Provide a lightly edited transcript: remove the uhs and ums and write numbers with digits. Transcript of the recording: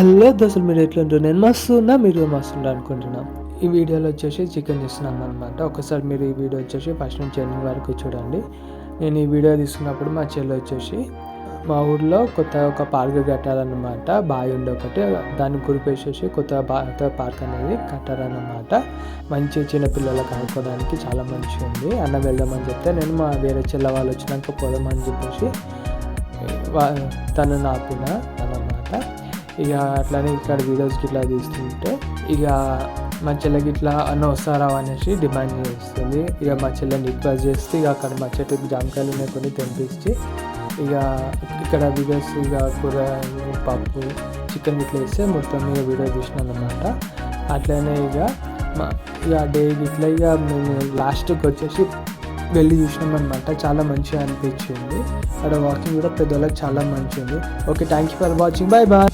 Hello దోస్తులు, మీరు ఎట్లుంటారు? నేను మస్తు ఉన్నా, మీరు మస్తు ఉంటారు అనుకుంటున్నాం. ఈ వీడియోలో వచ్చేసి చికెన్ తీస్తున్నాం అనమాట. ఒకసారి మీరు ఈ వీడియో వచ్చేసి ఫస్ట్ నుంచి ఎండింగ్ వరకు చూడండి. నేను ఈ వీడియో తీసుకున్నప్పుడు మా చెల్లి వచ్చేసి మా ఊర్లో కొత్తగా ఒక పార్క్ కట్టారనమాట. బావి ఉండే ఒకటి, దాన్ని గురిపేసేసి కొత్త పార్క్ అనేది కట్టారనమాట. మంచి చిన్నపిల్లలకు ఆడుకోవడానికి చాలా మంచిగా ఉంది. అన్న వెళ్దామని చెప్తే నేను మా వేరే చెల్ల వాళ్ళు వచ్చినాక పోదామని చెప్పేసి తను ఆపిన అన్నమాట. ఇక అట్లానే ఇక్కడ వీడియోస్కి ఇట్లా తీస్తుంటే ఇక మా చెల్లెకి ఇట్లా అన్న వస్తారా అనేసి డిమాండ్ చేస్తుంది. ఇక మా చెల్లెని రిక్వెస్ట్ చేస్తే ఇక అక్కడ మా చెట్టుకి జామకాయలు ఉన్నాయి కొన్ని తెంపించి ఇక ఇక్కడ వీడియోస్ ఇక కూర పప్పు చికెన్ ఇట్లా వేస్తే మొత్తం ఇక వీడియో తీసినాను అనమాట. అట్లనే ఇక డే ఇట్లా ఇక మేము లాస్ట్కి వచ్చేసి వెళ్ళి చూసినాం అనమాట. చాలా మంచిగా అనిపించింది. అక్కడ వాకింగ్ కూడా పెద్దవాళ్ళకి చాలా మంచిగా ఉంది. Okay, thank you for watching. Bye bye.